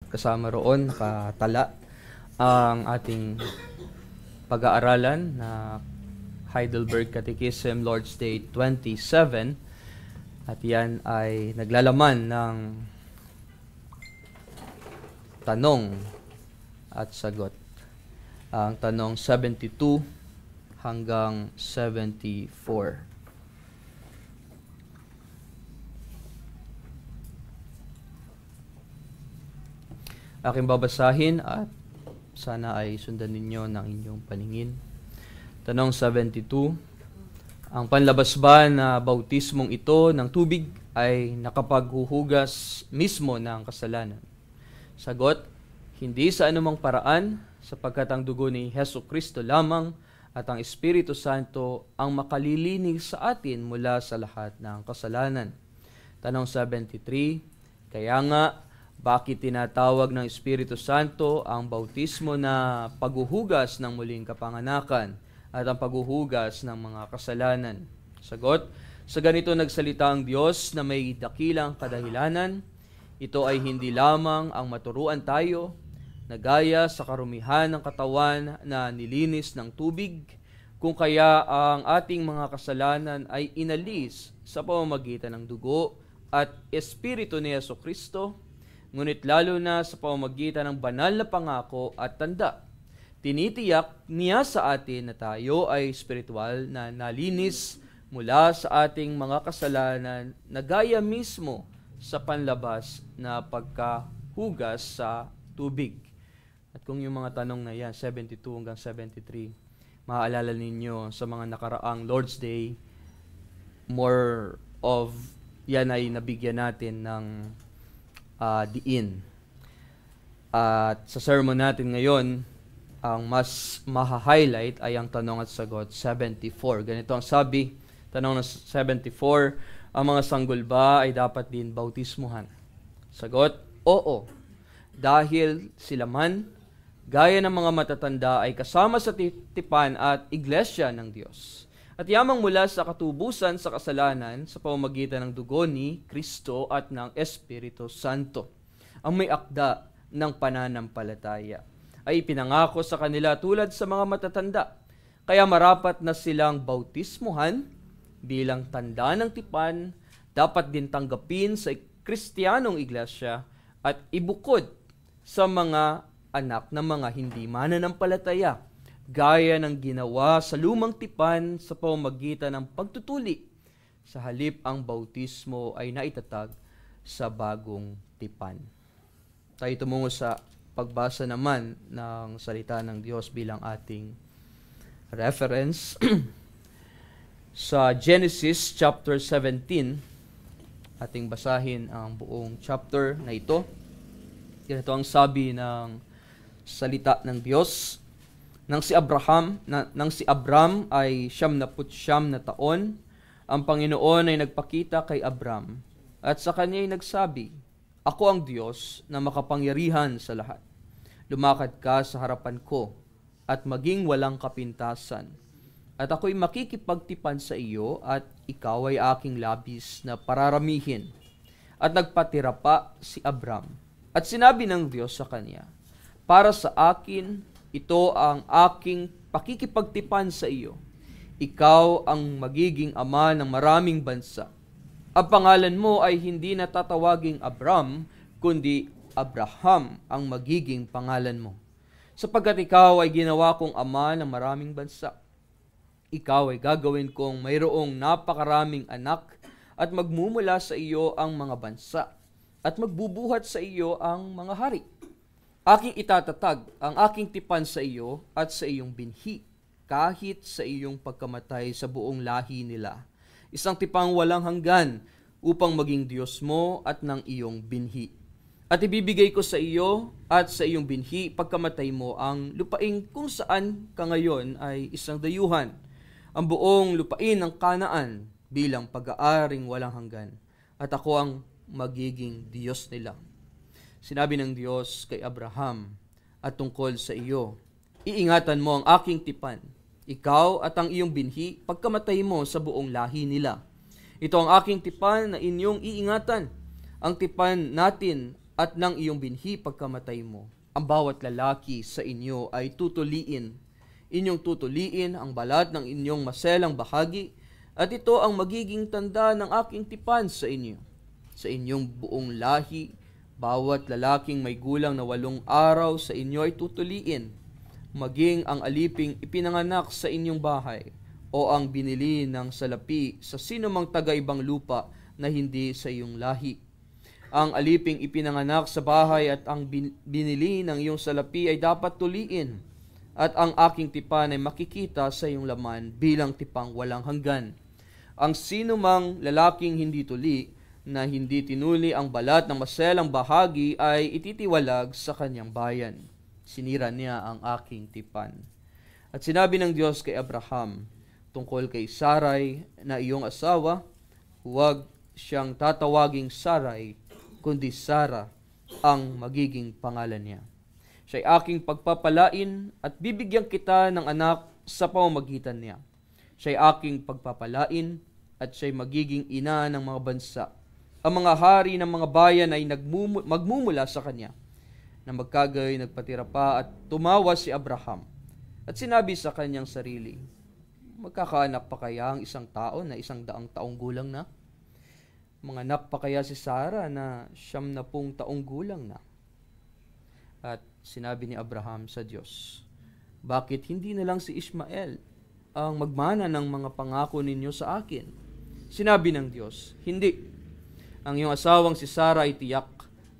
kasama roon, katala ang ating pag-aaralan na Heidelberg Catechism Lord's Day 27, at yan ay naglalaman ng tanong at sagot. Ang tanong 72 hanggang 74. Aking babasahin at sana ay sundan ninyo ng inyong paningin. Tanong 72. Ang panlabas ba na bautismong ito ng tubig ay nakapaghuhugas mismo ng kasalanan? Sagot, hindi sa anumang paraan, sapagkat ang dugo ni Hesus Kristo lamang at ang Espiritu Santo ang makalilinis sa atin mula sa lahat ng kasalanan. Tanong 73. Kaya nga, bakit tinatawag ng Espiritu Santo ang bautismo na paghuhugas ng muling kapanganakan at ang paghuhugas ng mga kasalanan? Sagot, sa ganito nagsalita ang Diyos na may dakilang kadahilanan. Ito ay hindi lamang ang maturuan tayo na gaya sa karumihan ng katawan na nilinis ng tubig, kung kaya ang ating mga kasalanan ay inalis sa pamamagitan ng dugo at Espiritu ni Hesus Kristo, ngunit lalo na sa pamamagitan ng banal na pangako at tanda. Tinitiyak niya sa atin na tayo ay spiritual na nalinis mula sa ating mga kasalanan na gaya mismo sa panlabas na pagkahugas sa tubig. At kung yung mga tanong na yan, 72 hanggang 73, maaalala ninyo sa mga nakaraang Lord's Day, more of yan ay nabigyan natin ng diin. At sa sermon natin ngayon, ang mas maha-highlight ay ang tanong at sagot 74. Ganito ang sabi, tanong na 74, ang mga sanggol ba ay dapat din bautismuhan? Sagot, oo. Dahil sila man, gaya ng mga matatanda, ay kasama sa tipan at iglesia ng Diyos. At yamang mula sa katubusan sa kasalanan sa pamamagitan ng dugo ni Kristo at ng Espiritu Santo. Ang may akda ng pananampalataya ay ipinangako sa kanila tulad sa mga matatanda. Kaya marapat na silang bautismuhan bilang tanda ng tipan, dapat din tanggapin sa Kristiyanong iglesia at ibukod sa mga anak ng mga hindi mananampalataya, gaya ng ginawa sa lumang tipan sa pamamagitan ng pagtutuli, sa halip ang bautismo ay naitatag sa bagong tipan. Tayo tumungo sa pagbasa naman ng salita ng Diyos bilang ating reference. Sa Genesis chapter 17, ating basahin ang buong chapter na ito. Ganito ang sabi ng salita ng Diyos. Nang si Abram ay 99 na taon, ang Panginoon ay nagpakita kay Abram at sa kanya ay nagsabi, Ako ang Diyos na makapangyarihan sa lahat. Lumakad ka sa harapan ko at maging walang kapintasan. At ako'y makikipagtipan sa iyo at ikaw ay aking labis na pararamihin. At nagpatira pa si Abram. At sinabi ng Diyos sa kanya, Para sa akin, ito ang aking pakikipagtipan sa iyo. Ikaw ang magiging ama ng maraming bansa. Ang pangalan mo ay hindi na tatawaging Abram, kundi Abraham ang magiging pangalan mo. Sapagkat ikaw ay ginawa kong ama ng maraming bansa. Ikaw ay gagawin kong mayroong napakaraming anak at magmumula sa iyo ang mga bansa at magbubuhat sa iyo ang mga hari. Aking itatatag ang aking tipan sa iyo at sa iyong binhi, kahit sa iyong pagkamatay sa buong lahi nila. Isang tipang walang hanggan upang maging Diyos mo at ng iyong binhi. At ibibigay ko sa iyo at sa iyong binhi pagkamatay mo ang lupain kung saan ka ngayon ay isang dayuhan, ang buong lupain ng Kanaan bilang pag-aaring walang hanggan. At ako ang magiging Diyos nila. Sinabi ng Diyos kay Abraham at tungkol sa iyo, Iingatan mo ang aking tipan, ikaw at ang iyong binhi pagkamatay mo sa buong lahi nila. Ito ang aking tipan na inyong iingatan. Ang tipan natin at ng iyong binhi pagkamatay mo. Ang bawat lalaki sa inyo ay tutuliin. Inyong tutuliin ang balat ng inyong maselang bahagi, at ito ang magiging tanda ng aking tipan sa inyo. Sa inyong buong lahi, bawat lalaking may gulang na 8 araw sa inyo ay tutuliin, maging ang aliping ipinanganak sa inyong bahay, o ang binili ng salapi sa sinumang taga-ibang lupa na hindi sa iyong lahi. Ang aliping ipinanganak sa bahay at ang binili ng iyong salapi ay dapat tuliin, at ang aking tipan ay makikita sa iyong laman bilang tipang walang hanggan. Ang sinumang lalaking hindi tuli, na hindi tinuli ang balat ng maselang bahagi, ay ititiwalag sa kanyang bayan. Sinira niya ang aking tipan. At sinabi ng Diyos kay Abraham tungkol kay Sarai na iyong asawa, huwag siyang tatawaging Sarai, kundi Sara ang magiging pangalan niya. Siya'y aking pagpapalain at bibigyan kita ng anak sa pamamagitan niya. Siya'y aking pagpapalain at siya'y magiging ina ng mga bansa. Ang mga hari ng mga bayan ay magmumula sa kanya. Na magkagay nagpatira pa at tumawa si Abraham. At sinabi sa kanyang sarili, magkakaanak pa kaya ang isang tao na 100 taong gulang na? Manganak pa kaya si Sara na 70 taong gulang na? At sinabi ni Abraham sa Diyos, bakit hindi na lang si Ismael ang magmana ng mga pangako ninyo sa akin? Sinabi ng Diyos, hindi. Ang iyong asawang si Sara ay tiyak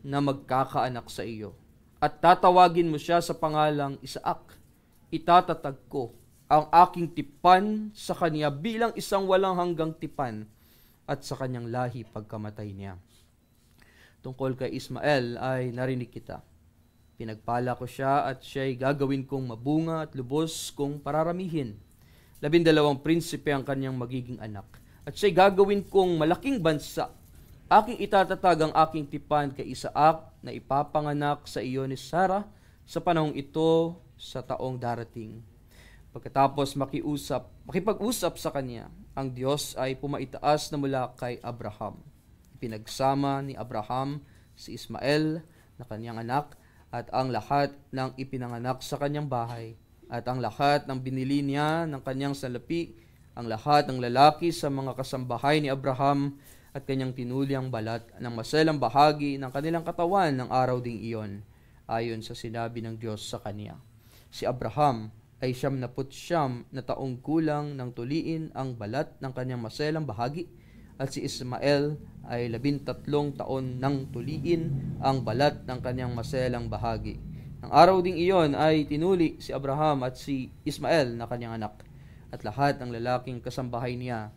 na magkakaanak sa iyo, at tatawagin mo siya sa pangalang Isaac. Itatatag ko ang aking tipan sa kanya bilang isang walang hanggang tipan, at sa kanyang lahi pagkamatay niya. Tungkol kay Ismael ay narinig kita. Pinagpala ko siya at siya'y gagawin kong mabunga at lubos kong pararamihin. 12 prinsipe ang kanyang magiging anak, at siya'y gagawin kong malaking bansa. Aking itatatag ang aking tipan kay Isaac na ipapanganak sa iyo ni Sara sa panahong ito sa taong darating. Pagkatapos makipag-usap sa kanya, ang Diyos ay pumaitaas na mula kay Abraham. Ipinagsama ni Abraham si Ismael na kanyang anak at ang lahat ng ipinanganak sa kanyang bahay at ang lahat ng binili niya ng kanyang salapi, ang lahat ng lalaki sa mga kasambahay ni Abraham at kanyang tinuli ang balat ng maselang bahagi ng kanilang katawan ng araw ding iyon, ayon sa sinabi ng Diyos sa kanya. Si Abraham ay 79 na taong gulang nang tuliin ang balat ng kanyang maselang bahagi, at si Ismael ay 13 taon nang tuliin ang balat ng kanyang maselang bahagi. Ang araw ding iyon ay tinuli si Abraham at si Ismael na kanyang anak, at lahat ng lalaking kasambahay niya,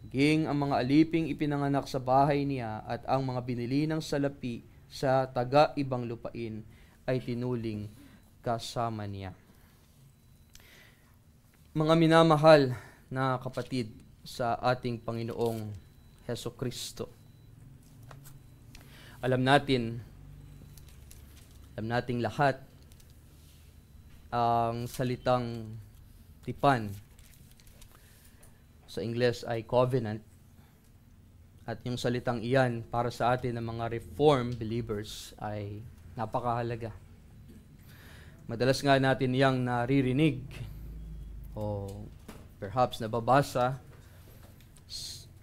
maging ang mga aliping ipinanganak sa bahay niya at ang mga binili ng salapi sa taga-ibang lupain ay tinuling kasama niya. Mga minamahal na kapatid sa ating Panginoong Hesukristo, alam nating lahat ang salitang tipan sa Ingles ay covenant, at yung salitang iyan para sa atin ng mga Reformed believers ay napakahalaga. Madalas nga natin yang naririnig o perhaps nababasa,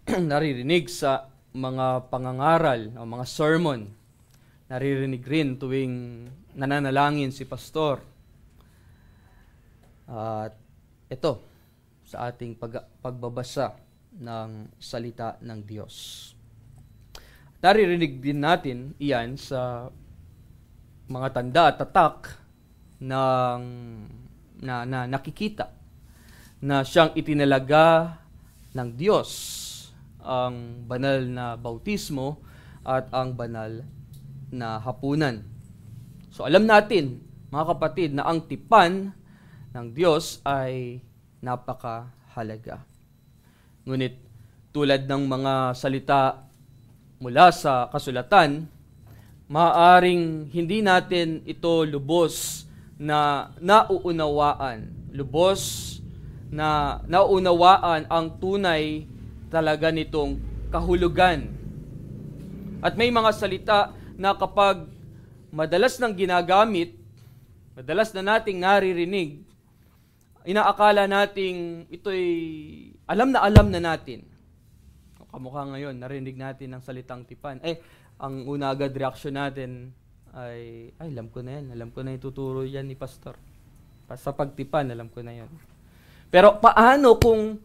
naririnig sa mga pangangaral o mga sermon, naririnig rin tuwing nananalangin si pastor. At ito, sa ating pagbabasa ng salita ng Diyos. Naririnig din natin iyan sa mga tanda at tatak na nakikita na siyang itinalaga ng Diyos, ang banal na bautismo at ang banal na hapunan. So alam natin, mga kapatid, na ang tipan ng Diyos ay napakahalaga. Ngunit tulad ng mga salita mula sa kasulatan, maaaring hindi natin ito lubos na nauunawaan. Lubos na nauunawaan ang tunay talaga nitong kahulugan. At may mga salita na kapag madalas nang ginagamit, madalas na nating naririnig, inaakala nating ito'y alam na natin. Kamukha ngayon, narinig natin ang salitang tipan. Ang una agad reaksyon natin ay alam ko na yan. Alam ko na ituturo yan ni Pastor. Sa pagtipan, alam ko na yan. Pero paano kung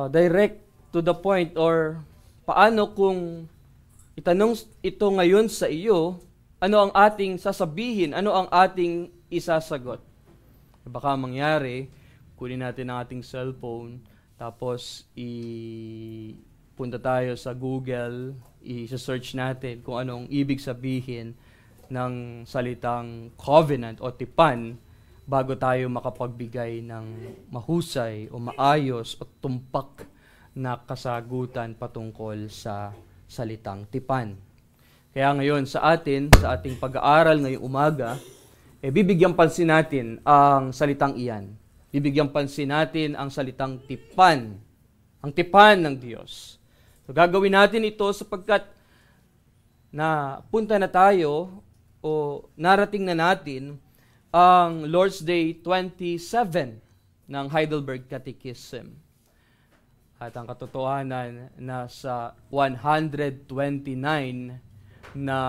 direct to the point, or paano kung itanong ito ngayon sa iyo, ano ang ating sasabihin, ano ang ating isasagot? Baka mangyari, kunin natin ang ating cellphone, tapos punta tayo sa Google, i-search natin kung anong ibig sabihin ng salitang covenant o tipan bago tayo makapagbigay ng mahusay o maayos o tumpak na kasagutan patungkol sa salitang tipan. Kaya ngayon sa ating pag-aaral ngayong umaga, bibigyan pansin natin ang salitang iyan. Bibigyan pansin natin ang salitang tipan. Ang tipan ng Diyos. So gagawin natin ito sapagkat punta na tayo o narating na natin ang Lord's Day 27 ng Heidelberg Catechism. At ang katotohanan na sa 129 na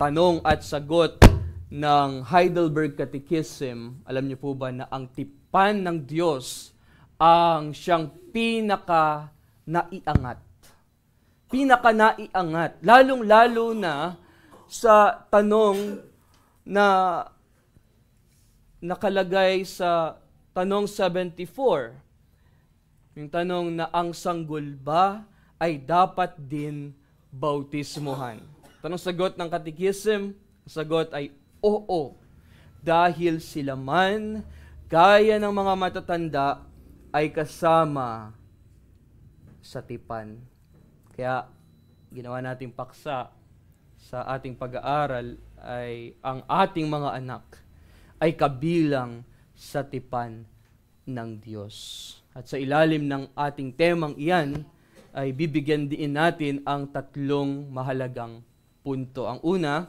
tanong at sagot ng Heidelberg Catechism, alam niyo po ba na ang tipan ng Diyos ang siyang pinaka-naiangat. Pinaka-naiangat. Lalong-lalo na sa tanong na nakalagay sa tanong 74. Yung tanong na ang sanggol ba ay dapat din bautismuhan. Tanong sagot ng Catechism, sagot ay oo. Dahil sila man, gaya ng mga matatanda, ay kasama sa tipan. Kaya ginawa nating paksa sa ating pag-aaral ay ang ating mga anak ay kabilang sa tipan ng Diyos. At sa ilalim ng ating temang iyan, ay bibigyan din natin ang tatlong mahalagang punto. Ang una,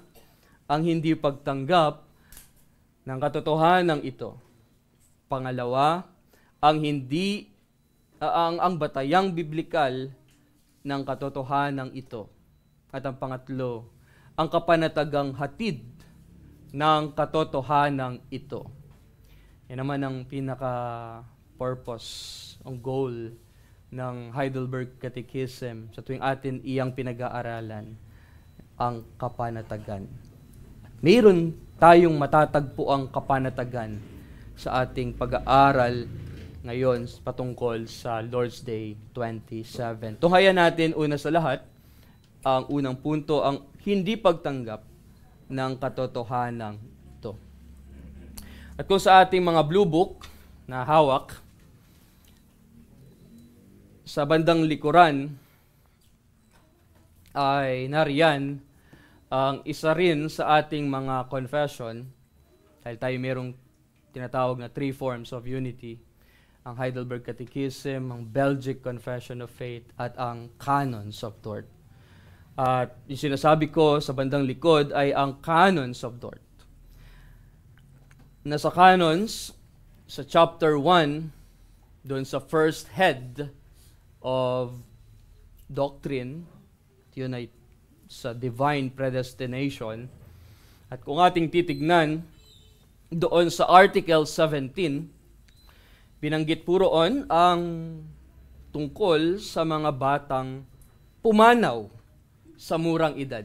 ang hindi pagtanggap ng katotohanan ito. Pangalawa, ang batayang biblikal ng katotohanan ito. At ang pangatlo, ang kapanatagang hatid ng katotohanan ito. Yan naman ang pinaka-purpose, ang goal ng Heidelberg Catechism sa tuwing atin iyang pinag-aaralan, ang kapanatagan. Mayroon tayong matatagpo ang kapanatagan sa ating pag-aaral ngayon patungkol sa Lord's Day 27. Tunghayan natin una sa lahat, ang unang punto, ang hindi pagtanggap ng katotohanan ito. At kung sa ating mga blue book na hawak, sa bandang likuran ay nariyan ang isa rin sa ating mga confession, dahil tayo mayroong tinatawag na 3 forms of unity, ang Heidelberg Catechism, ang Belgic Confession of Faith, at ang Canons of Dort. At yung sinasabi ko sa bandang likod ay ang Canons of Dort. Nasa Canons, sa chapter 1, doon sa first head of doctrine, yun ay sa divine predestination. At kung ating titignan, doon sa Article 17, binanggit po roon ang tungkol sa mga batang pumanaw sa murang edad.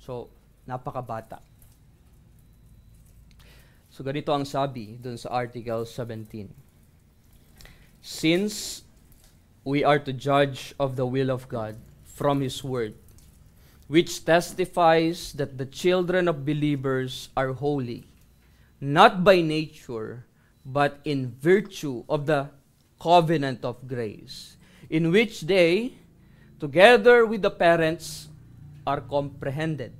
So, napakabata. So, ganito ang sabi doon sa Article 17. Since we are to judge of the will of God from His Word, which testifies that the children of believers are holy, not by nature, but in virtue of the covenant of grace, in which they, together with the parents, are comprehended.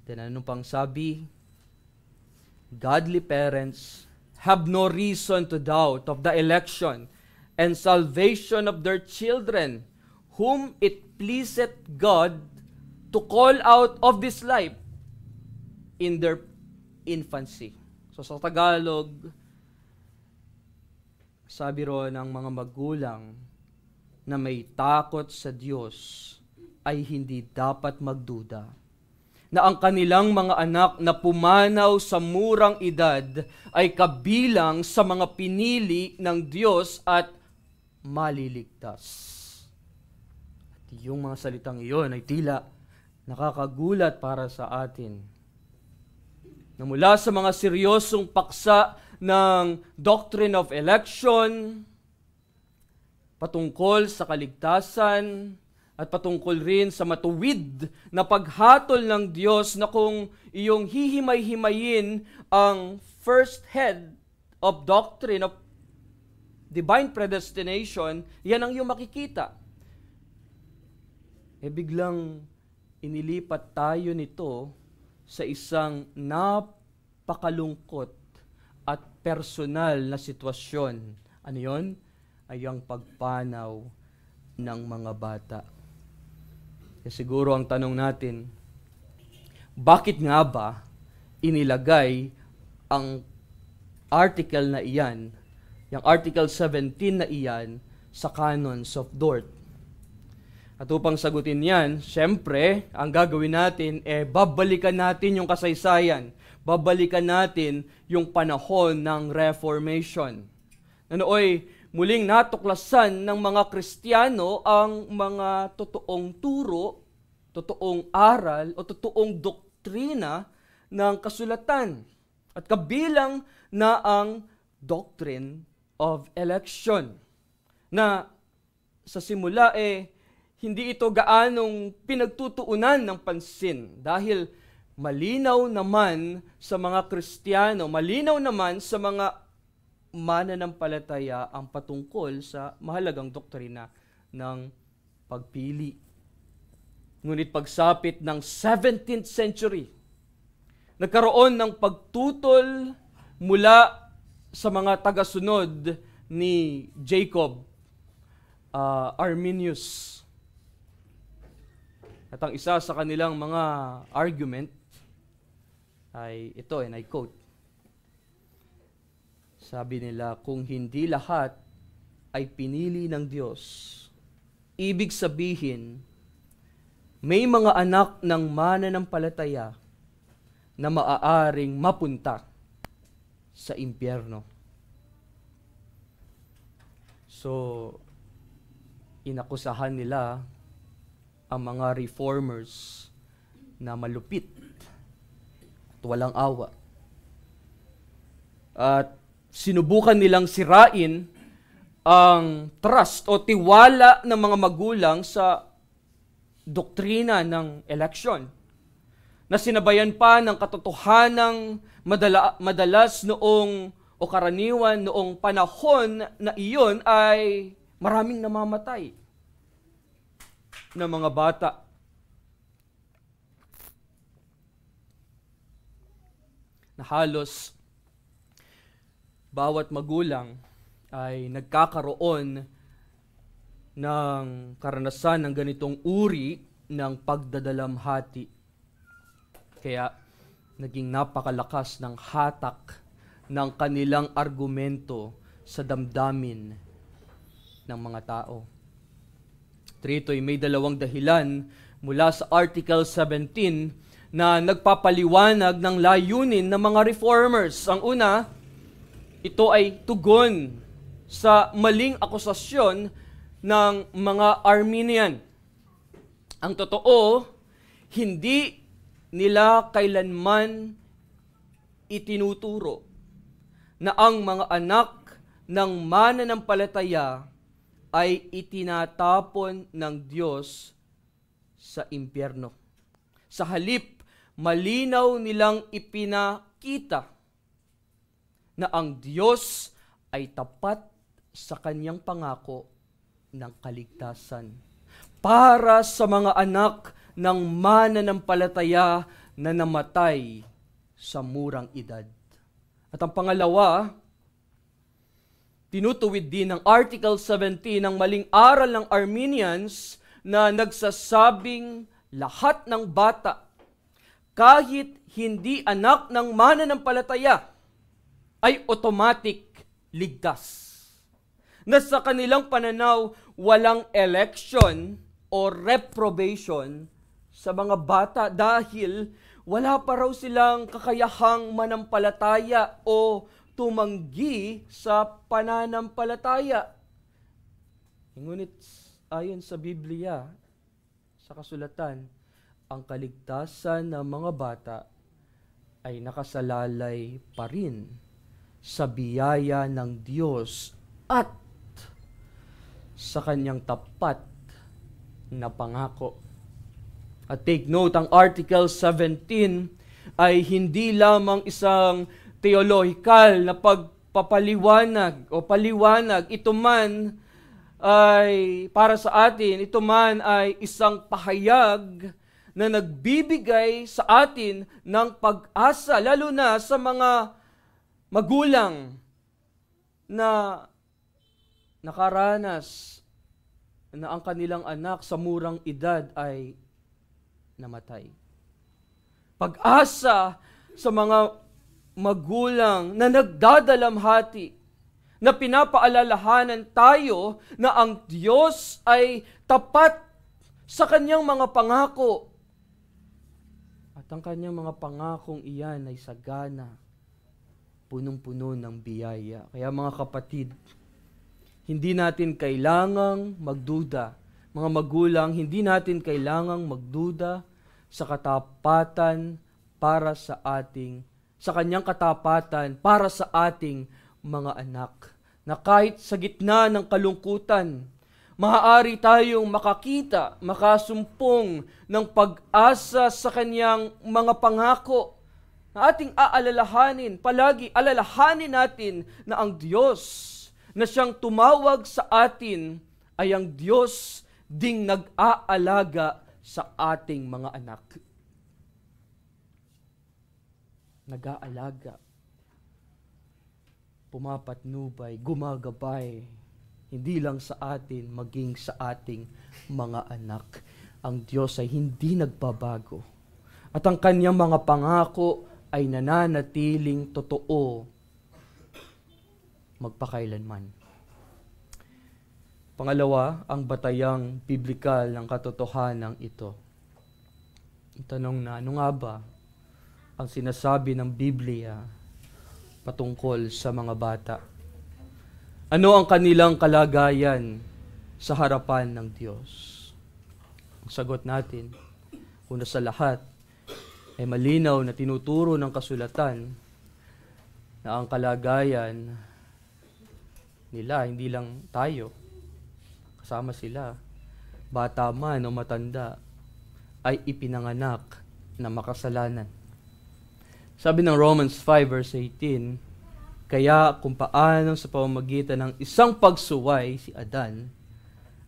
Then ano pang sabi? Godly parents have no reason to doubt of the election and salvation of their children, whom it pleaseth God to call out of this life in their infancy. So sa Tagalog, sabi ro ng mga magulang na may takot sa Diyos ay hindi dapat magduda na ang kanilang mga anak na pumanaw sa murang edad ay kabilang sa mga pinili ng Diyos at maliligtas. At yung mga salitang iyon ay tila nakakagulat para sa atin. Na mula sa mga seryosong paksa ng doctrine of election, patungkol sa kaligtasan, at patungkol rin sa matuwid na paghatol ng Diyos na kung iyong hihimay-himayin ang first head of doctrine of divine predestination, yan ang iyong makikita. Biglang inilipat tayo nito sa isang napakalungkot at personal na sitwasyon. Ano yon? Ay ang pagpanaw ng mga bata. Siguro ang tanong natin, bakit nga ba inilagay ang article na iyan, yung Article 17 na iyan, sa Canons of Dort? At upang sagutin yan, syempre, ang gagawin natin, babalikan natin yung kasaysayan. Babalikan natin yung panahon ng Reformation. Nanooy, muling natuklasan ng mga Kristiyano ang mga totoong turo, totoong aral, o totoong doktrina ng kasulatan. At kabilang na ang doctrine of election. Na sa simula hindi ito gaanong pinagtutuunan ng pansin dahil malinaw naman sa mga Kristiyano, malinaw naman sa mga mananampalataya ang patungkol sa mahalagang doktrina ng pagpili. Ngunit pagsapit ng 17th century, nagkaroon ng pagtutol mula sa mga tagasunod ni Jacob Arminius. At ang isa sa kanilang mga argument ay ito, and I quote, sabi nila, kung hindi lahat ay pinili ng Diyos, ibig sabihin, may mga anak ng mananampalataya na maaaring mapunta sa impyerno. So, inakusahan nila ang mga reformers na malupit at walang awa. At sinubukan nilang sirain ang trust o tiwala ng mga magulang sa doktrina ng election na sinabayan pa ng katotohanang madalas noong o karaniwan noong panahon na iyon ay maraming namamatay na mga bata. Na halos bawat magulang ay nagkakaroon ng karanasan ng ganitong uri ng pagdadalamhati. Kaya naging napakalakas ng hatak ng kanilang argumento sa damdamin ng mga tao. Trito'y may dalawang dahilan mula sa Article 17 na nagpapaliwanag ng layunin ng mga reformers. Ang una, ito ay tugon sa maling akusasyon ng mga Arminian. Ang totoo, hindi nila kailanman itinuturo na ang mga anak ng mananampalataya ay itinatapon ng Diyos sa impyerno. Sa halip, malinaw nilang ipinakita na ang Diyos ay tapat sa kanyang pangako ng kaligtasan para sa mga anak ng mananampalataya na namatay sa murang edad. At ang pangalawa, tinutuwid din ng Article 17 ng maling aral ng Arminians na nagsasabing lahat ng bata, kahit hindi anak ng mananampalataya, ay automatic ligtas. Na sa kanilang pananaw, walang election o reprobation sa mga bata dahil wala pa raw silang kakayahang manampalataya o tumanggi sa pananampalataya. Ngunit ayon sa Biblia, sa kasulatan, ang kaligtasan ng mga bata ay nakasalalay pa rin sa biyaya ng Diyos at sa kanyang tapat na pangako. At take note, ang Article 17 ay hindi lamang isang theological na pagpapaliwanag o paliwanag. Ito man ay para sa atin, ito man ay isang pahayag na nagbibigay sa atin ng pag-asa, lalo na sa mga magulang na nakaranas na ang kanilang anak sa murang edad ay namatay. Pag-asa sa mga magulang na nagdadalamhati, na pinapaalalahanan tayo na ang Diyos ay tapat sa kanyang mga pangako. At ang kanyang mga pangakong iyan ay sagana, punong-puno ng biyaya. Kaya mga kapatid, hindi natin kailangang magduda. Mga magulang, hindi natin kailangang magduda sa katapatan para sa kanyang katapatan para sa ating mga anak. Na kahit sa gitna ng kalungkutan, maaari tayong makakita, makasumpong ng pag-asa sa kanyang mga pangako na ating aalalahanin. Palagi alalahanin natin na ang Diyos na siyang tumawag sa atin ay ang Diyos ding nag-aalaga sa ating mga anak. Nag-aalaga, pumapatnubay, gumagabay, hindi lang sa atin, maging sa ating mga anak. Ang Diyos ay hindi nagbabago. At ang kanyang mga pangako ay nananatiling totoo magpakailanman. Pangalawa, ang batayang biblikal ng katotohanan ito. Ang tanong na, ano nga ba ang sinasabi ng Biblia patungkol sa mga bata? Ano ang kanilang kalagayan sa harapan ng Diyos? Ang sagot natin, una sa lahat, ay malinaw na tinuturo ng kasulatan na ang kalagayan nila, hindi lang tayo, kasama sila, bata man o matanda, ay ipinanganak na makasalanan. Sabi ng Romans 5 verse 18, kaya kung paano sa pamamagitan ng isang pagsuway, si Adan,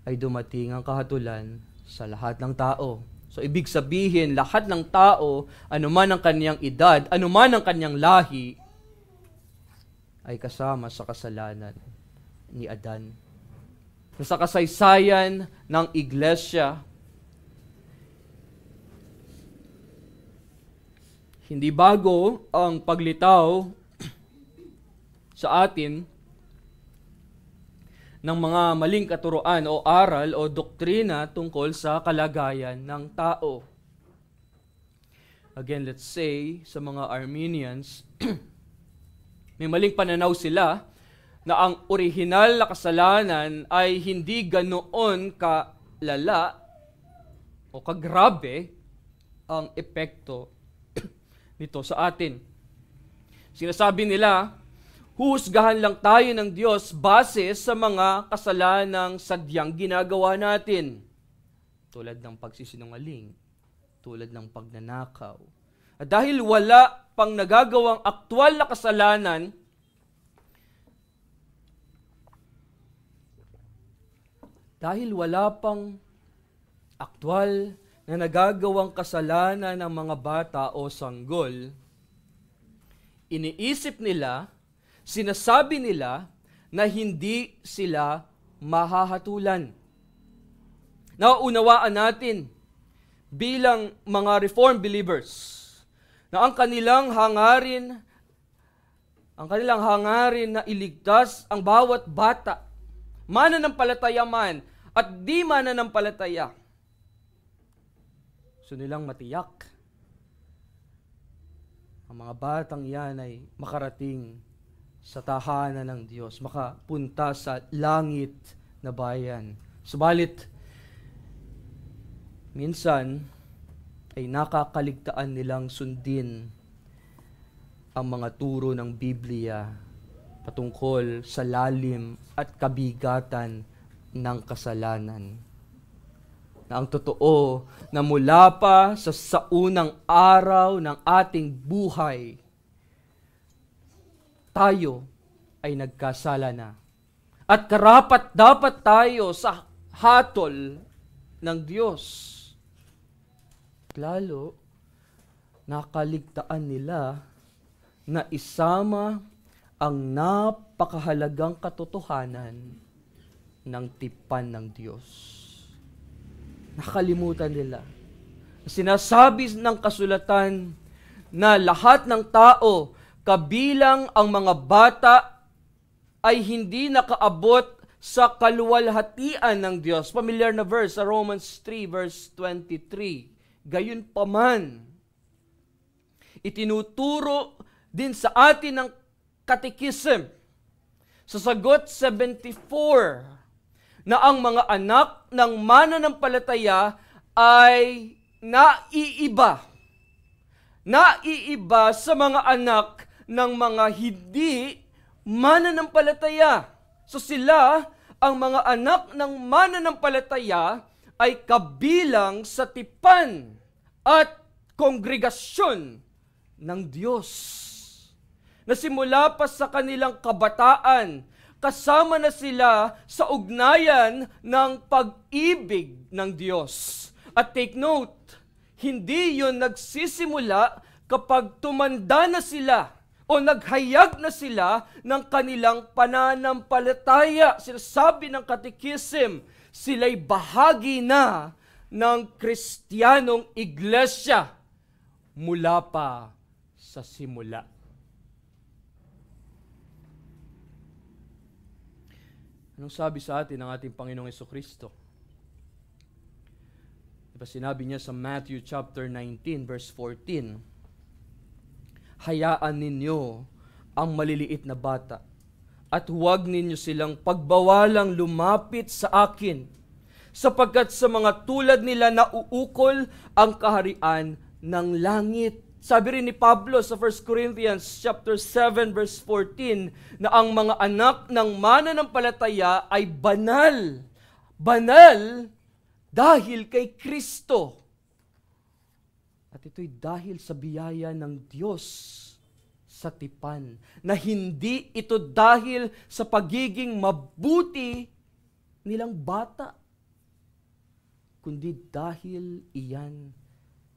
ay dumating ang kahatulan sa lahat ng tao. So, ibig sabihin, lahat ng tao, anuman ang kanyang edad, anuman ang kanyang lahi, ay kasama sa kasalanan ni Adan. Sa kasaysayan ng iglesia, hindi bago ang paglitaw sa atin ng mga maling katuruan o aral o doktrina tungkol sa kalagayan ng tao. Again, let's say, sa mga Arminians, may maling pananaw sila na ang orihinal na kasalanan ay hindi ganoon kalala o kagrabe ang epekto nito sa atin. Sinasabi nila, huhusgahan lang tayo ng Diyos base sa mga kasalanang sadyang ginagawa natin. Tulad ng pagsisinungaling, tulad ng pagnanakaw. At dahil wala pang nagagawang aktwal na kasalanan, dahil wala pang aktwal na nagagawang kasalanan ng mga bata o sanggol, iniisip nila, sinasabi nila na hindi sila mahahatulan. Nauunawaan natin bilang mga Reformed believers na ang kanilang hangarin na iligtas ang bawat bata, mananampalataya man at di mananampalataya. Gusto nilang matiyak ang mga batang yan ay makarating sa tahanan ng Diyos, makapunta sa langit na bayan. Subalit, minsan ay nakakaligtaan nilang sundin ang mga turo ng Biblia patungkol sa lalim at kabigatan ng kasalanan. Na ang totoo na mula pa sa saunang araw ng ating buhay, tayo ay nagkasala na. At karapat dapat tayo sa hatol ng Diyos. Lalo, nakaligtaan nila na isama ang napakahalagang katotohanan ng tipan ng Diyos. Nakalimutan nila. Sinasabi ng kasulatan na lahat ng tao, kabilang ang mga bata, ay hindi nakaabot sa kaluwalhatian ng Diyos. Familiar na verse sa Romans 3 verse 23. Gayunpaman, itinuturo din sa atin ng Catechism sa sagot 74 na ang mga anak ng mananampalataya ay naiiba sa mga anak ng mga hindi mananampalataya. So sila, ang mga anak ng mananampalataya, ay kabilang sa tipan at kongregasyon ng Diyos. Nasimula pa sa kanilang kabataan, kasama na sila sa ugnayan ng pag-ibig ng Diyos. At take note, hindi yun nagsisimula kapag tumanda na sila o naghayag na sila ng kanilang pananampalataya. Sinasabi ng Catechism, sila'y bahagi na ng Kristiyanong iglesia mula pa sa simula. Anong sabi sa atin ng ating Panginoong Jesucristo? Diba sinabi niya sa Matthew chapter 19 verse 14, hayaan ninyo ang maliliit na bata at huwag ninyo silang pagbawalang lumapit sa akin, sapagkat sa mga tulad nila nauukol ang kaharian ng langit. Sabi rin ni Pablo sa 1 Corinthians chapter 7 verse 14 na ang mga anak ng mananampalataya ay banal. Banal dahil kay Kristo. At ito'y dahil sa biyaya ng Diyos sa tipan, na hindi ito dahil sa pagiging mabuti nilang bata, kundi dahil iyan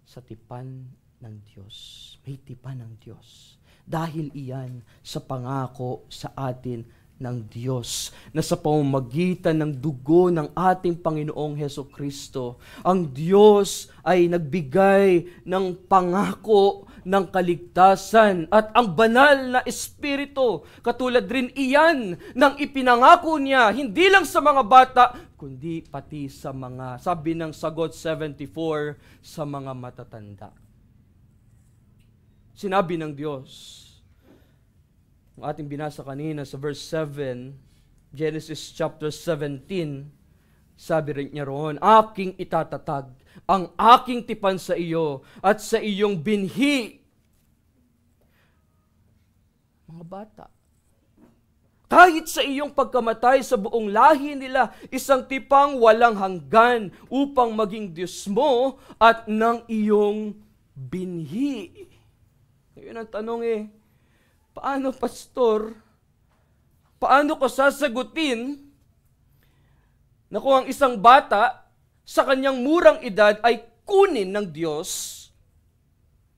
sa tipan ng Diyos. May tipan ng Diyos. Dahil iyan sa pangako sa atin ng Diyos, na sa pamamagitan ng dugo ng ating Panginoong Hesukristo, ang Diyos ay nagbigay ng pangako ng kaligtasan at ang banal na Espiritu, katulad rin iyan ng ipinangako niya, hindi lang sa mga bata, kundi pati sa mga, sabi ng sagot 74, sa mga matatanda. Sinabi ng Diyos, ang ating binasa kanina sa verse 7, Genesis chapter 17, sabi rin niya roon, aking itatatag ang aking tipan sa iyo at sa iyong binhi. Mga bata, kahit sa iyong pagkamatay sa buong lahi nila, isang tipang walang hanggan upang maging Diyos mo at ng iyong binhi. Ngayon ang tanong paano, pastor? Paano ko sasagutin na kung ang isang bata sa kanyang murang edad ay kunin ng Diyos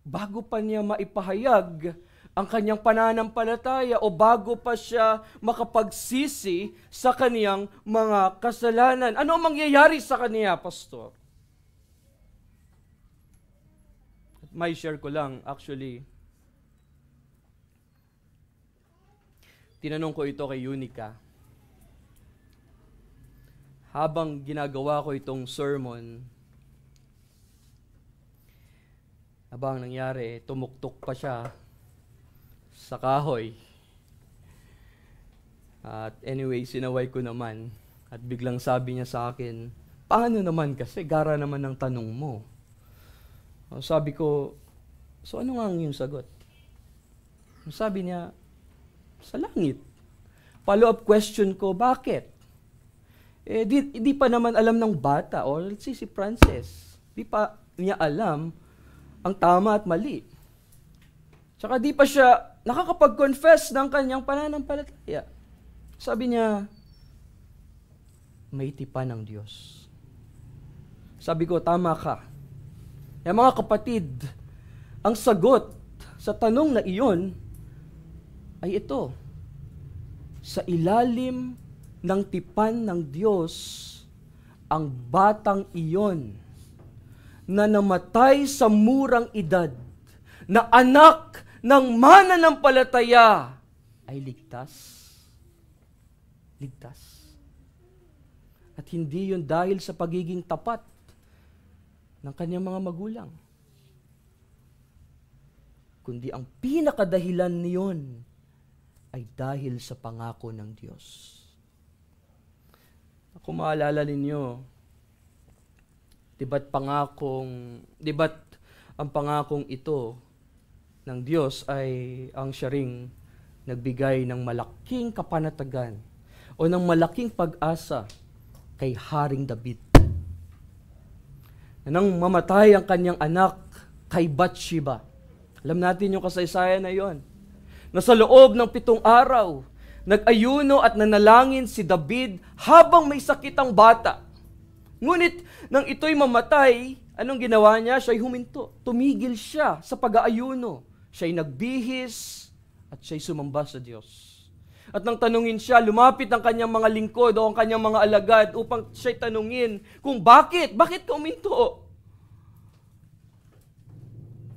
bago pa niya maipahayag ang kanyang pananampalataya o bago pa siya makapagsisi sa kaniyang mga kasalanan. Ano ang mangyayari sa kaniya, Pastor? May share ko lang, actually. Tinanong ko ito kay Unica. Habang ginagawa ko itong sermon, habang nangyari, tumuktok pa siya sa kahoy. At anyway, sinaway ko naman. At biglang sabi niya sa akin, paano naman kasi? Gara naman ng tanong mo. Sabi ko, so ano nga ang iyong sagot? Sabi niya, sa langit. Follow-up question ko, bakit? Di pa naman alam ng bata, or let's say si Frances, di pa niya alam ang tama at mali. Tsaka di pa siya nakakapag-confess ng kanyang pananampalataya. Sabi niya, may tipan ng Diyos. Sabi ko, tama ka. Mga kapatid, ang sagot sa tanong na iyon ay ito. Sa ilalim ng tipan ng Diyos, ang batang iyon na namatay sa murang edad, na anak ng mananampalataya, ay ligtas. Ligtas. At hindi yun dahil sa pagiging tapat ng kanyang mga magulang, kundi ang pinakadahilan niyon ay dahil sa pangako ng Diyos. Kung maalala ninyo, diba't ang pangakong ito ng Diyos ay ang siya ring nagbigay ng malaking kapanatagan o ng malaking pag-asa kay Haring David. Nang mamatay ang kanyang anak kay Bathsheba. Alam natin yung kasaysayan na yon. Na sa loob ng 7 araw, nag-ayuno at nanalangin si David habang may sakit ang bata. Ngunit nang ito'y mamatay, anong ginawa niya? Siya'y huminto. Tumigil siya sa pag-aayuno. Siya'y nagbihis at siya'y sumamba sa Diyos. At nang tanungin siya, lumapit ang kanyang mga lingkod o ang kanyang mga alagad upang siya'y tanungin kung bakit ka huminto?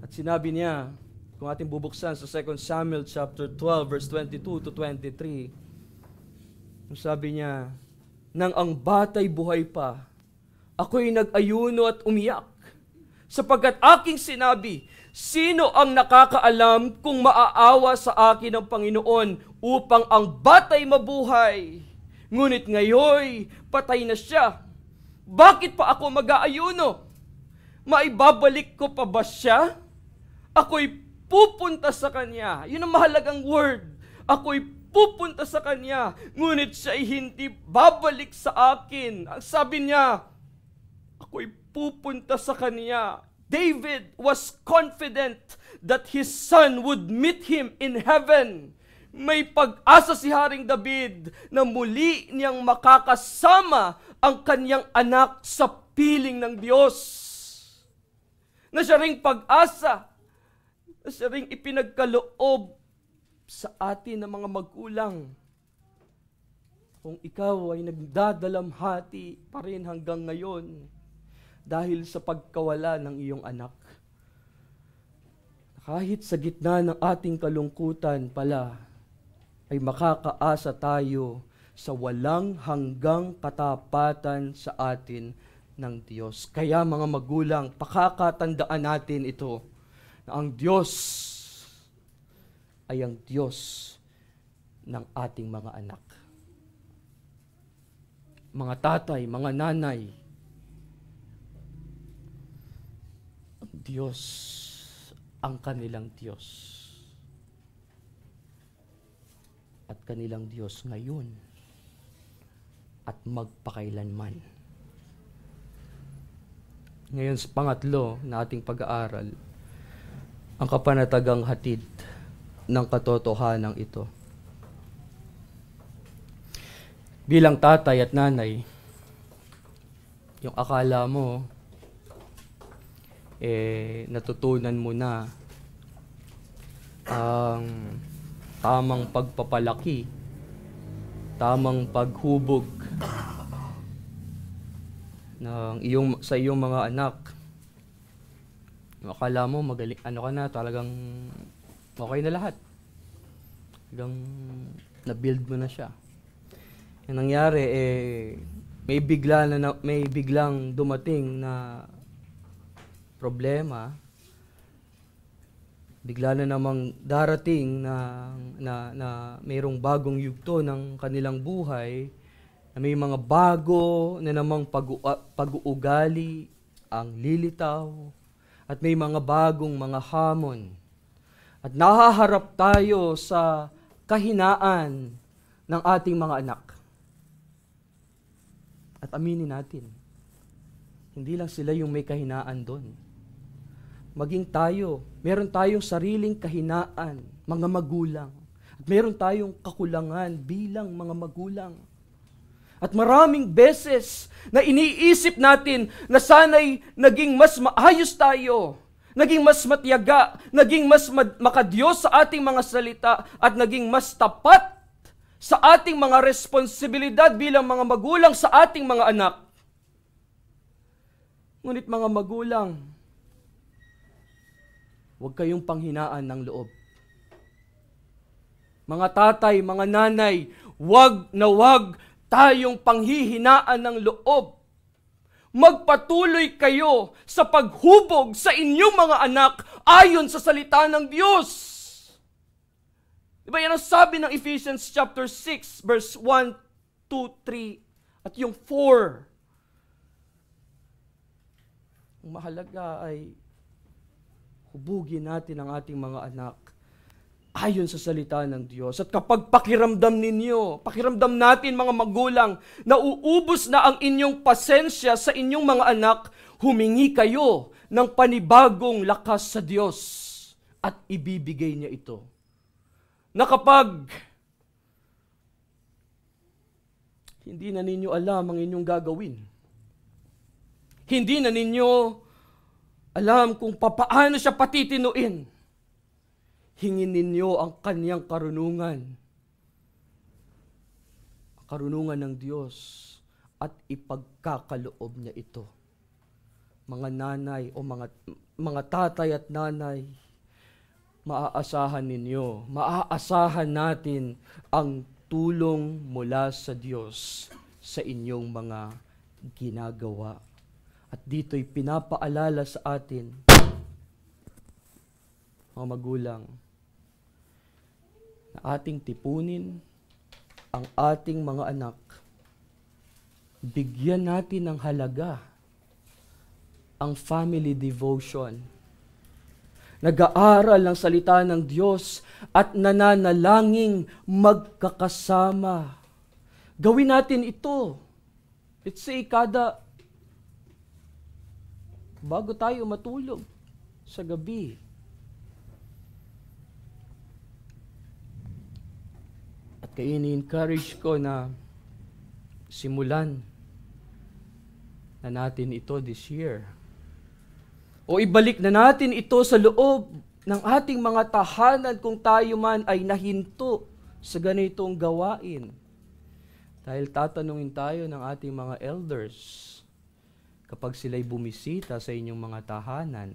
At sinabi niya, kung ating bubuksan sa 2 Samuel chapter 12 verse 22 to 23, sabi niya, nang ang batay buhay pa, ako'y nag-ayuno at umiyak, sapagkat aking sinabi, sino ang nakakaalam kung maaawa sa akin ang Panginoon upang ang batay mabuhay? Ngunit ngayoy, patay na siya. Bakit pa ako mag-aayuno? Maibabalik ko pa ba siya? Ako'y pupunta sa kanya. Yun ang mahalagang word. Ako'y pupunta sa kanya, ngunit siya'y hindi babalik sa akin. Ang sabi niya, ako'y pupunta sa kanya. David was confident that his son would meet him in heaven. May pag-asa si Haring David na muli niyang makakasama ang kanyang anak sa piling ng Diyos. Na siya ring pag-asa, na siya ring ipinagkaloob sa atin ng mga magulang. Kung ikaw ay nagdadalamhati pa rin hanggang ngayon dahil sa pagkawala ng iyong anak, kahit sa gitna ng ating kalungkutan pala, ay makakaasa tayo sa walang hanggang katapatan sa atin ng Diyos. Kaya mga magulang, pakakatandaan natin ito, na ang Diyos ay ang Diyos ng ating mga anak. Mga tatay, mga nanay, ang Diyos ang kanilang Diyos. At kanilang Diyos ngayon at magpakailanman. Ngayon sa pangatlo na ating pag-aaral, ang kapanatagang hatid ng katotohanan ito. Bilang tatay at nanay, yung akala mo, natutunan mo na ang tamang pagpapalaki, tamang paghubog sa iyong mga anak. Akala mo magaling, talagang okay na lahat. Talagang na-build mo na siya. Ang nangyari, may biglang dumating na problema. Bigla na namang darating na mayroong bagong yugto ng kanilang buhay, na may mga bago na namang pag-uugali ang lilitaw, at may mga bagong mga hamon. At nahaharap tayo sa kahinaan ng ating mga anak. At aminin natin, hindi lang sila yung may kahinaan doon. Maging tayo, meron tayong sariling kahinaan, mga magulang. At meron tayong kakulangan bilang mga magulang. At maraming beses na iniisip natin na sana'y naging mas maayos tayo, naging mas matiyaga, naging mas makadiyos sa ating mga salita, at naging mas tapat sa ating mga responsibilidad bilang mga magulang sa ating mga anak. Ngunit mga magulang, huwag kayong panghinaan ng loob. Mga tatay, mga nanay, huwag tayong panghihinaan ng loob. Magpatuloy kayo sa paghubog sa inyong mga anak ayon sa salita ng Diyos. Diba yan ang sabi ng Ephesians chapter 6, verse 1, 2, 3, at yung 4. Ang mahalaga ay hubugin natin ang ating mga anak ayon sa salita ng Diyos. At kapag pakiramdam natin mga magulang, na uubos na ang inyong pasensya sa inyong mga anak, humingi kayo ng panibagong lakas sa Diyos at ibibigay niya ito. Na kapag hindi na ninyo alam ang inyong gagawin, hindi na ninyo alam kung papaano siya patitinuin, hingin ninyo ang kanyang karunungan. Ang karunungan ng Diyos, at ipagkakaloob niya ito. Mga nanay o mga tatay at nanay, maaasahan natin ang tulong mula sa Diyos sa inyong mga ginagawa. At dito'y pinapaalala sa atin, mga magulang, na ating tipunin ang ating mga anak. Bigyan natin ng halaga ang family devotion. Nag-aaral ng salita ng Diyos at nananalangin magkakasama. Gawin natin ito. Let's say, bago tayo matulog sa gabi, kaya ini-encourage ko na simulan na natin ito this year. O ibalik na natin ito sa loob ng ating mga tahanan kung tayo man ay nahinto sa ganitong gawain. Dahil tatanungin tayo ng ating mga elders kapag sila'y bumisita sa inyong mga tahanan,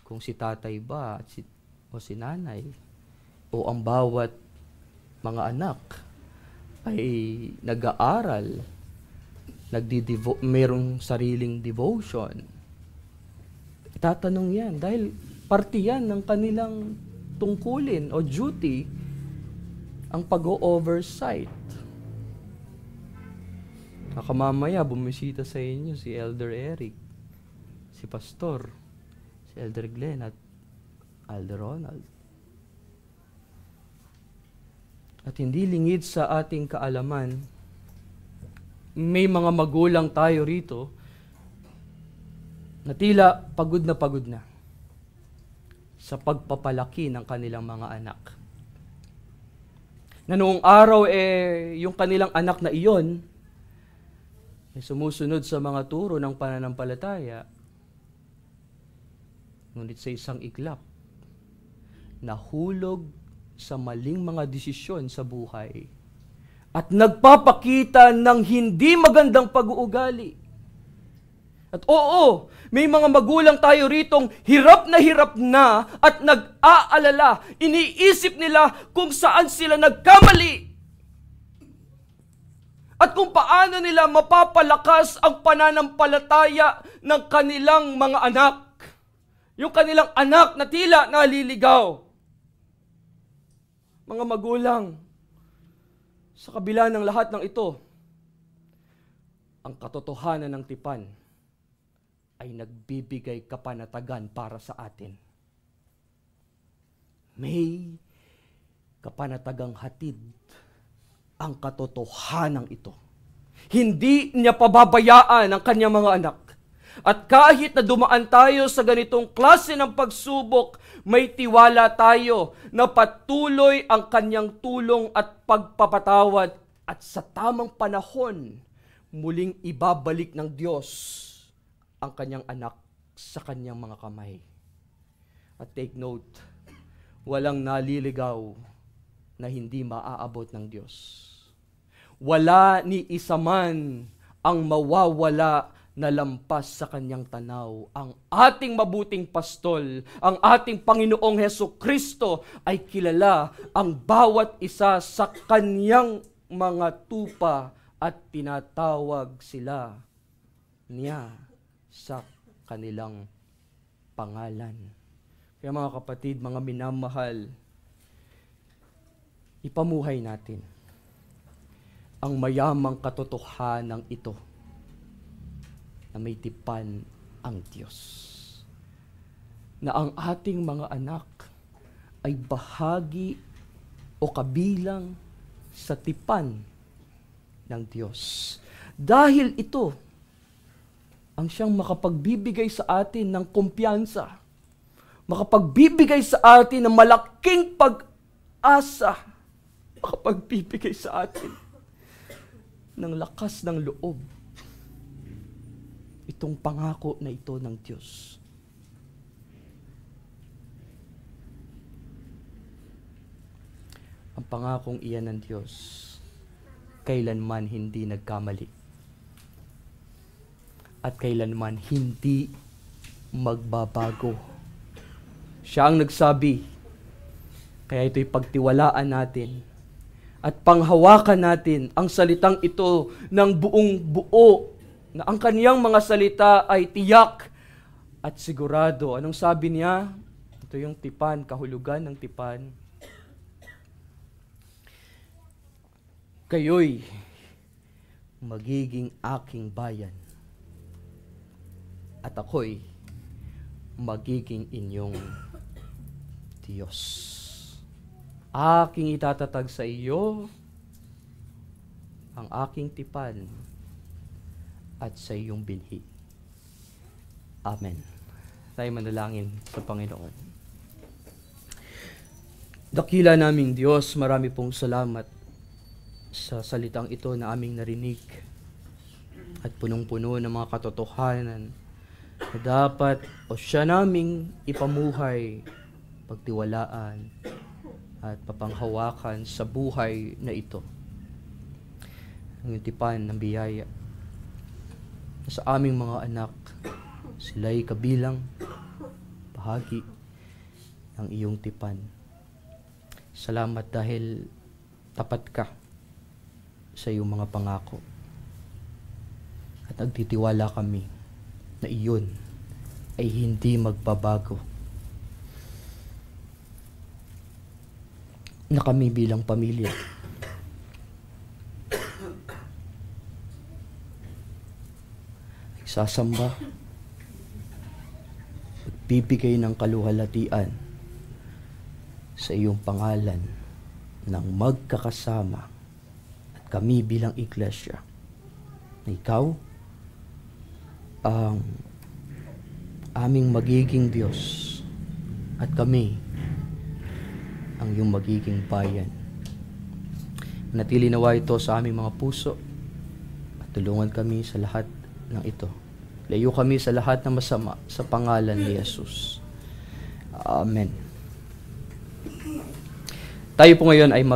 kung si tatay ba o si nanay o ang bawat mga anak ay nag-aaral, mayroong sariling devotion. Itatanong yan dahil parte yan ng kanilang tungkulin o duty, ang pag-o-oversight. Mamaya bumisita sa inyo si Elder Eric, si Pastor, si Elder Glenn at Elder Ronald. At hindi lingid sa ating kaalaman, may mga magulang tayo rito na tila pagod na sa pagpapalaki ng kanilang mga anak. Na noong araw yung kanilang anak na iyon ay sumusunod sa mga turo ng pananampalataya, ngunit sa isang iglap, nahulog sa maling mga desisyon sa buhay at nagpapakita ng hindi magandang pag-uugali. At oo, may mga magulang tayo ritong hirap na at nag-aalala. Iniisip nila kung saan sila nagkamali at kung paano nila mapapalakas ang pananampalataya ng kanilang mga anak. Yung kanilang anak na tila naliligaw. Mga magulang, sa kabila ng lahat ng ito, ang katotohanan ng tipan ay nagbibigay kapanatagan para sa atin. May kapanatagang hatid ang katotohanan ito. Hindi niya pababayaan ang kanyang mga anak. At kahit na dumaan tayo sa ganitong klase ng pagsubok, may tiwala tayo na patuloy ang kanyang tulong at pagpapatawad at sa tamang panahon, muling ibabalik ng Diyos ang kanyang anak sa kanyang mga kamay. At take note, walang naliligaw na hindi maaabot ng Diyos. Wala ni isa man ang mawawala na lampas sa kanyang tanaw. Ang ating mabuting pastol, ang ating Panginoong Hesukristo ay kilala ang bawat isa sa kanyang mga tupa at tinatawag sila niya sa kanilang pangalan. Kaya mga kapatid, mga minamahal, ipamuhay natin ang mayamang katotohanan ito na may tipan ang Diyos. Na ang ating mga anak ay bahagi o kabilang sa tipan ng Diyos. Dahil ito ang siyang makapagbibigay sa atin ng kumpiyansa, makapagbibigay sa atin ng malaking pag-asa, makapagbibigay sa atin ng lakas ng loob. Itong pangako na ito ng Diyos. Ang pangakong iyan ng Diyos, kailanman hindi nagkamali. At kailanman hindi magbabago. Siya ang nagsabi, kaya ito'y pagtiwalaan natin at panghawakan natin ang salitang ito ng buong buo, na ang kaniyang mga salita ay tiyak at sigurado. Anong sabi niya? Ito yung tipan, kahulugan ng tipan. Kayo'y magiging aking bayan at ako'y magiging inyong Diyos. Aking itatatag sa iyo ang aking tipan at sa iyong binhi. Amen. Tayo manalangin sa Panginoon. Dakila naming Diyos, marami pong salamat sa salitang ito na aming narinig at punong-puno ng mga katotohanan na dapat o siya naming ipamuhay, pagtiwalaan at papanghawakan sa buhay na ito. Ang tipan ng biyaya sa aming mga anak, sila'y kabilang bahagi ng iyong tipan. Salamat dahil tapat ka sa iyong mga pangako. At nagtitiwala kami na iyon ay hindi magbabago. Na kami bilang pamilya sasamba, magbibigay ng kaluhalatian sa iyong pangalan ng magkakasama at kami bilang iglesia na ikaw ang aming magiging Diyos at kami ang iyong magiging bayan. Natili nawa ito sa aming mga puso at tulungan kami sa lahat ng ito. Layo kami sa lahat ng masama sa pangalan ni Jesus. Amen. Tayo po ngayon ay